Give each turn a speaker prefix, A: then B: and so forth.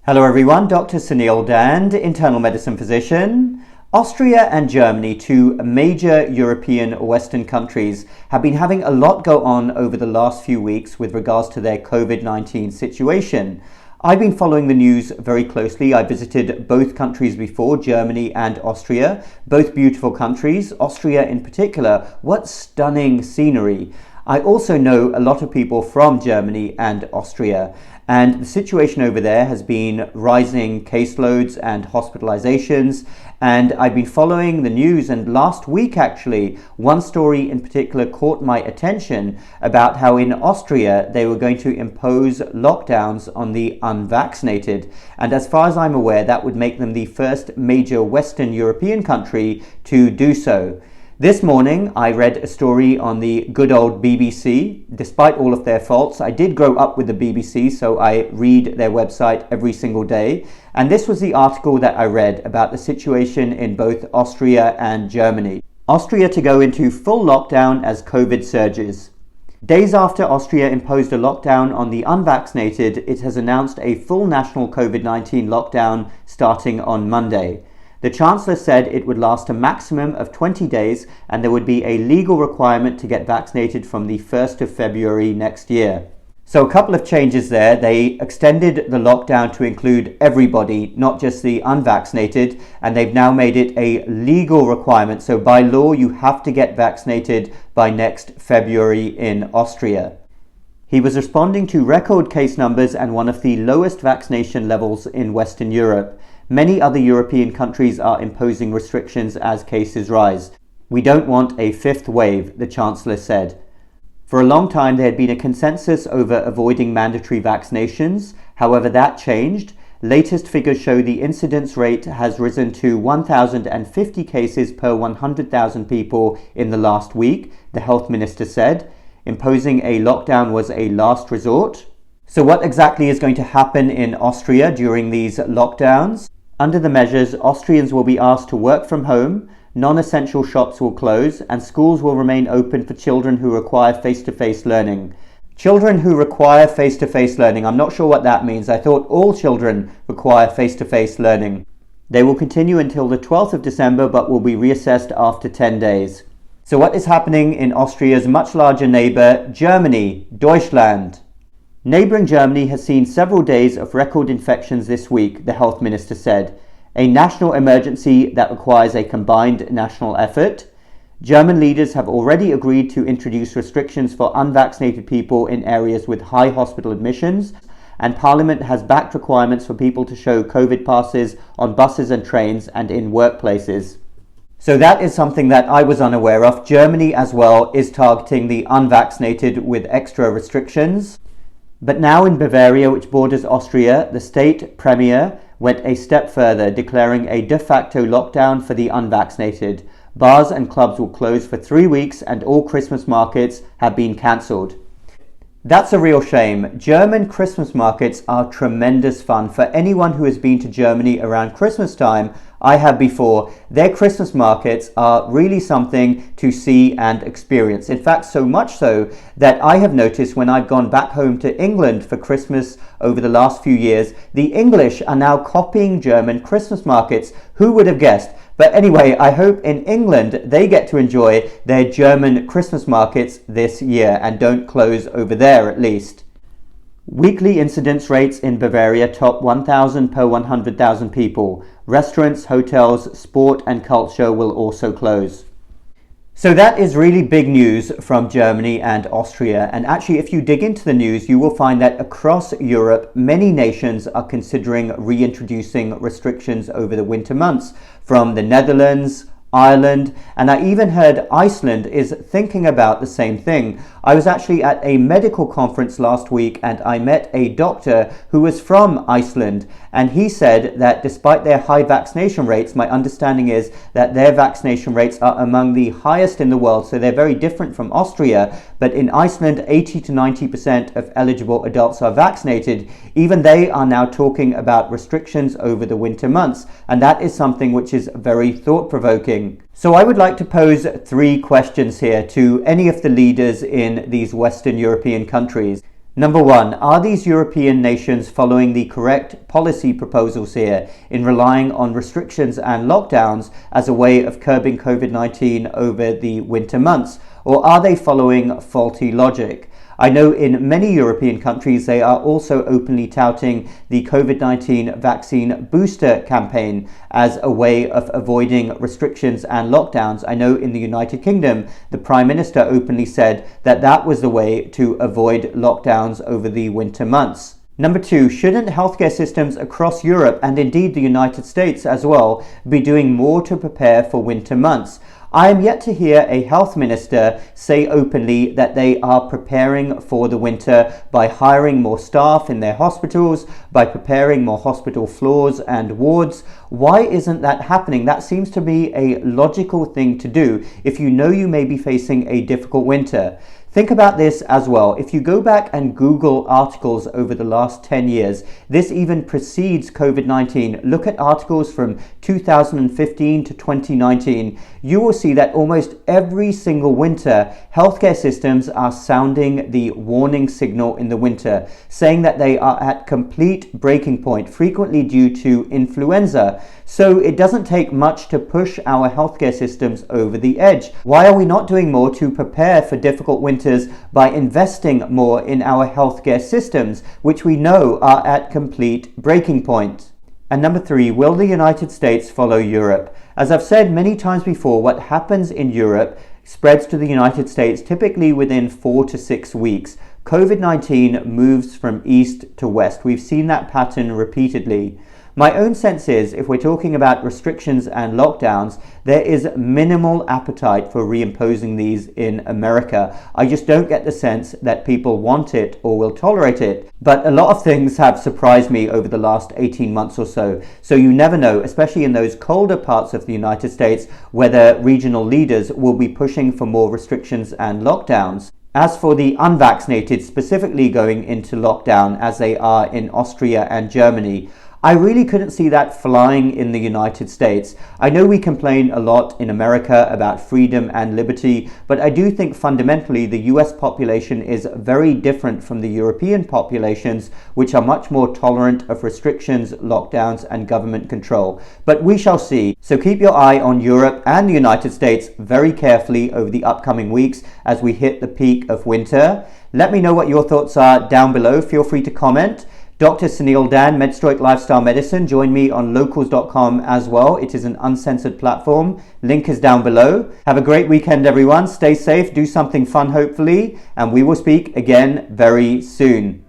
A: Hello everyone, Dr. Suneel Dhand, internal medicine physician. Austria and Germany, two major European Western countries, have been having a lot go on over the last few weeks with regards to their COVID-19 situation. I've been following the news very closely. I visited both countries before, Germany and Austria, both beautiful countries. Austria in particular, what stunning scenery. I also know a lot of people from Germany and Austria, and the situation over there has been rising caseloads and hospitalizations, and I've been following the news, and last week actually one story in particular caught my attention about how in Austria they were going to impose lockdowns on the unvaccinated, and as far as I'm aware that would make them the first major Western European country to do so. This morning I read a story on the good old BBC. Despite all of their faults, I did grow up with the BBC, so I read their website every single day. And this was the article that I read about the situation in both Austria and Germany. Austria to go into full lockdown as COVID surges. Days after Austria imposed a lockdown on the unvaccinated, it has announced a full national COVID-19 lockdown starting on Monday. The Chancellor said it would last a maximum of 20 days and there would be a legal requirement to get vaccinated from the 1st of February next year. So a couple of changes there. They extended the lockdown to include everybody, not just the unvaccinated, and they've now made it a legal requirement. So by law, you have to get vaccinated by next February in Austria. He was responding to record case numbers and one of the lowest vaccination levels in Western Europe. Many other European countries are imposing restrictions as cases rise. We don't want a fifth wave, the Chancellor said. For a long time there had been a consensus over avoiding mandatory vaccinations. However, that changed. Latest figures show the incidence rate has risen to 1,050 cases per 100,000 people in the last week, the health minister said. Imposing a lockdown was a last resort. So what exactly is going to happen in Austria during these lockdowns? Under the measures, Austrians will be asked to work from home, non-essential shops will close, and schools will remain open for children who require face-to-face learning. Children who require face-to-face learning, I'm not sure what that means. I thought all children require face-to-face learning. They will continue until the 12th of December, but will be reassessed after 10 days. So what is happening in Austria's much larger neighbour, Germany, Deutschland? Neighbouring Germany has seen several days of record infections this week, the health minister said. A national emergency that requires a combined national effort. German leaders have already agreed to introduce restrictions for unvaccinated people in areas with high hospital admissions, and Parliament has backed requirements for people to show COVID passes on buses and trains and in workplaces. So that is something that I was unaware of. Germany as well is targeting the unvaccinated with extra restrictions. But now in Bavaria, which borders Austria, the state premier went a step further, declaring a de facto lockdown for the unvaccinated. Bars and clubs will close for 3 weeks and all Christmas markets have been cancelled. That's a real shame. German Christmas markets are tremendous fun. For anyone who has been to Germany around Christmas time, I have before, their Christmas markets are really something to see and experience. In fact, so much so that I have noticed when I've gone back home to England for Christmas over the last few years, the English are now copying German Christmas markets. Who would have guessed? But anyway, I hope in England they get to enjoy their German Christmas markets this year and don't close over there at least. Weekly incidence rates in Bavaria top 1,000 per 100,000 people. Restaurants, hotels, sport and culture will also close. So that is really big news from Germany and Austria. And actually, if you dig into the news, you will find that across Europe, many nations are considering reintroducing restrictions over the winter months. From the Netherlands, Ireland, and I even heard Iceland is thinking about the same thing. I was actually at a medical conference last week and I met a doctor who was from Iceland, and he said that despite their high vaccination rates, my understanding is that their vaccination rates are among the highest in the world, so they're very different from Austria. But in Iceland, 80 to 90% of eligible adults are vaccinated. Even they are now talking about restrictions over the winter months, and that is something which is very thought-provoking. So I would like to pose 3 questions here to any of the leaders in these Western European countries. Number one, are these European nations following the correct policy proposals here in relying on restrictions and lockdowns as a way of curbing COVID-19 over the winter months? Or are they following faulty logic? I know in many European countries they are also openly touting the COVID-19 vaccine booster campaign as a way of avoiding restrictions and lockdowns. I know in the United Kingdom, the Prime Minister openly said that that was the way to avoid lockdowns over the winter months. Number two, shouldn't healthcare systems across Europe and indeed the United States as well be doing more to prepare for winter months? I am yet to hear a health minister say openly that they are preparing for the winter by hiring more staff in their hospitals, by preparing more hospital floors and wards. Why isn't that happening? That seems to be a logical thing to do if you know you may be facing a difficult winter. Think about this as well. If you go back and Google articles over the last 10 years, this even precedes COVID-19. Look at articles from 2015 to 2019. You will see that almost every single winter, healthcare systems are sounding the warning signal in the winter, saying that they are at complete breaking point, frequently due to influenza. So it doesn't take much to push our healthcare systems over the edge. Why are we not doing more to prepare for difficult winters by investing more in our healthcare systems, which we know are at complete breaking point? And number three, will the United States follow Europe? As I've said many times before, what happens in Europe spreads to the United States typically within 4 to 6 weeks. COVID-19 moves from east to west. We've seen that pattern repeatedly. My own sense is, if we're talking about restrictions and lockdowns, there is minimal appetite for reimposing these in America. I just don't get the sense that people want it or will tolerate it. But a lot of things have surprised me over the last 18 months or so. So you never know, especially in those colder parts of the United States, whether regional leaders will be pushing for more restrictions and lockdowns. As for the unvaccinated specifically going into lockdown, as they are in Austria and Germany, I really couldn't see that flying in the United States. I know we complain a lot in America about freedom and liberty, but I do think fundamentally the US population is very different from the European populations, which are much more tolerant of restrictions, lockdowns, and government control. But we shall see. So keep your eye on Europe and the United States very carefully over the upcoming weeks as we hit the peak of winter. Let me know what your thoughts are down below. Feel free to comment. Dr. Suneel Dhand, MedStroke Lifestyle Medicine. Join me on locals.com as well. It is an uncensored platform. Link is down below. Have a great weekend, everyone. Stay safe, do something fun, hopefully, and we will speak again very soon.